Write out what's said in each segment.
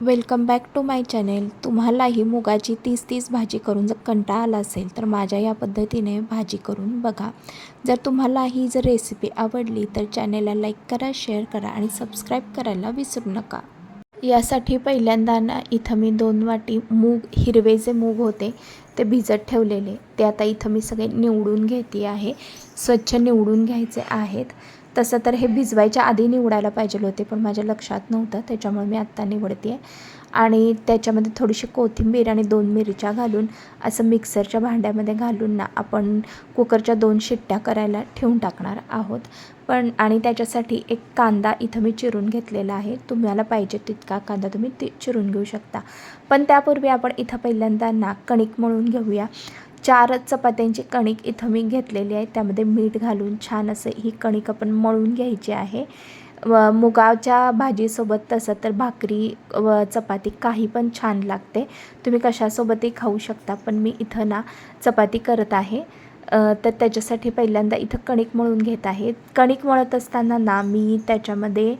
Welcome back to my channel. तुम्हालाही मुगाची 30 भाजी करून जर कंटाळा आला असेल तर माझ्या या पद्धतीने भाजी करून बघा. जर तुम्हाला ही जर रेसिपी आवडली तर चॅनेलला लाईक करा, शेअर करा आणि सबस्क्राईब करायला विसरू नका. यासाठी पहिल्यांदा ना इथं मी 2 वाटी मूग, हिरवे जे मूग होते ते भिजत ठेवलेले, ते आता इथं मी सगळे निवडून घेते आहे. स्वच्छ निवडून घ्यायचे आहेत. तसं तर हे भिजवायच्या आधी निवडायला पाहिजे होते, पण माझ्या लक्षात नव्हतं, त्याच्यामुळे मी आत्ता निवडते आहे. आणि त्याच्यामध्ये थोडीशी कोथिंबीर आणि 2 मिरच्या घालून असं मिक्सरच्या भांड्यामध्ये घालून ना आपण कुकरच्या 2 शिट्ट्या करायला ठेवून टाकणार आहोत. आणि त्याच्यासाठी एक कांदा इथं मी चिरून घेतलेला आहे. तुम्हाला पाहिजे तितका कांदा तुम्ही चिरून घेऊ शकता. पण त्यापूर्वी आपण इथं पहिल्यांदा ना कणिक मळून घेऊया. 4 चपात्यांची कणिक इथं मी घेतलेली आहे. त्यामध्ये मीठ घालून छान असं ही कणिक आपण मळून घ्यायची आहे. मुगाच्या भाजीसोबत तसं तर भाकरी व चपाती काही पण छान लागते. तुम्ही कशासोबतही खाऊ शकता, पण मी इथं ना चपाती करत आहे. तर त्याच्यासाठी पहिल्यांदा इथं कणिक मळून घेत आहे. कणिक मळत असताना ना मी त्याच्यामध्ये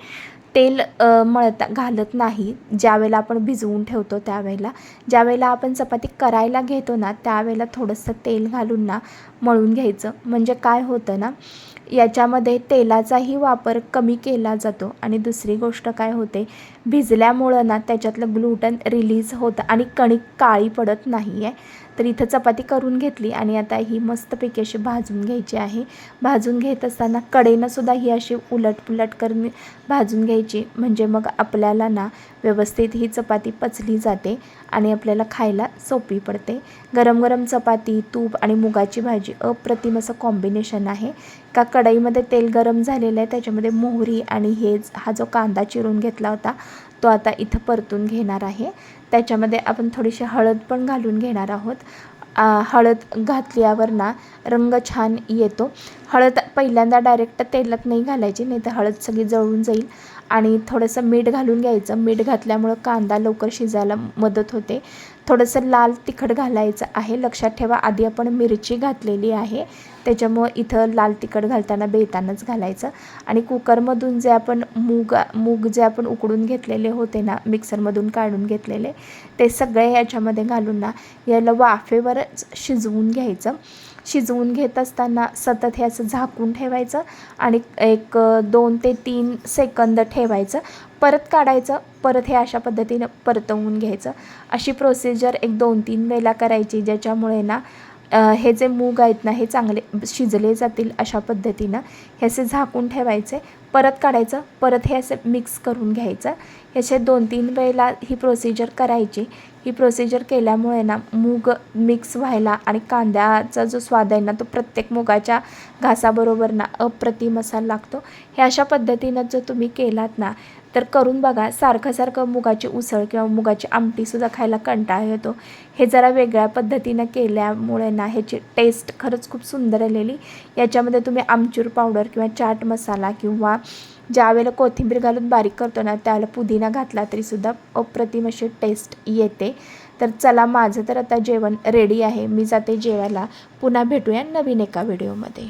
तेल घालत नाही. ज्यावेळेला आपण भिजवून ठेवतो त्यावेळेला, ज्यावेळेला आपण चपाती करायला घेतो ना त्यावेळेला थोडंसं तेल घालून ना मळून घ्यायचं. म्हणजे काय होतं ना, याच्यामध्ये तेलाचाही वापर कमी केला जातो आणि दुसरी गोष्ट काय होते, भिजल्यामुळं ना त्याच्यातलं ग्लुटन रिलीज होतं आणि कणिक काळी पडत नाही आहे. तर इथं चपाती करून घेतली आणि आता ही मस्तपैकी अशी भाजून घ्यायची आहे. भाजून घेत असताना कडेनंसुद्धा ही अशी उलटपुलट करून भाजून घ्यायची, म्हणजे मग आपल्याला ना व्यवस्थित ही चपाती पचली जाते आणि आपल्याला खायला सोपी पडते. गरम गरम चपाती, तूप आणि मुगाची भाजी अप्रतिम असं कॉम्बिनेशन आहे. का कढईमध्ये तेल गरम झालेलं आहे, त्याच्यामध्ये मोहरी आणि हा जो कांदा चिरून घेतला होता तो आता इथं परतून घेणार आहे. त्याच्यामध्ये आपण थोडीशी हळद पण घालून घेणार आहोत. हळद घातल्यावर ना रंग छान येतो. हळद पहिल्यांदा डायरेक्ट तेलात नाही घालायची, नाही तर हळद सगळी जळून जाईल. आणि थोडंसं मीठ घालून घ्यायचं. मीठ घातल्यामुळं कांदा लवकर शिजायला मदत होते. थोडंसं लाल तिखट घालायचं आहे. लक्षात ठेवा, आधी आपण मिरची घातलेली आहे, त्याच्यामुळं इथं लाल तिखट घालताना बेतानंच घालायचं. आणि कुकरमधून जे आपण मूग जे आपण उकडून घेतलेले होते ना, मिक्सरमधून काढून घेतलेले, ते सगळे याच्यामध्ये घालून ना याला वाफेवरच शिजवून घ्यायचं. शिजवून घेत असताना सतत हे असं झाकून ठेवायचं आणि एक 2 ते 3 सेकंद ठेवायचं. परत काढायचं, परत हे अशा पद्धतीनं परतवून घ्यायचं. अशी प्रोसिजर एक 2-3 वेळेला करायची, ज्याच्यामुळे ना हे जे मूग आहेत ना हे चांगले शिजले जातील. अशा पद्धतीनं हे असे झाकून ठेवायचे, परत काढायचं, परत हे असं मिक्स करून घ्यायचं. ह्याचे 2-3 वेळेला ही प्रोसिजर करायची. ही प्रोसिजर केल्यामुळे ना मूग मिक्स व्हायला आणि कांद्याचा जो स्वाद आहे ना तो प्रत्येक मुगाच्या घासाबरोबर ना अप्रतिम असा लागतो. हे अशा पद्धतीनं जर तुम्ही केलात ना तर करून बघा. सारखं मुगाची उसळ किंवा मुगाची आमटीसुद्धा खायला कंटाळा येतो. हे जरा वेगळ्या पद्धतीनं केल्यामुळे ना ह्याची टेस्ट खरंच खूप सुंदर आलेली. याच्यामध्ये तुम्ही आमचूर पावडर किंवा चाट मसाला किंवा ज्यावेळेला कोथिंबीर घालून बारीक करतो ना त्यावेळेला पुदिना घातला तरीसुद्धा अप्रतिम अशी टेस्ट येते. तर चला, माझं तर आता जेवण रेडी आहे. मी जाते जेवायला. पुन्हा भेटूया नवीन एका व्हिडिओमध्ये.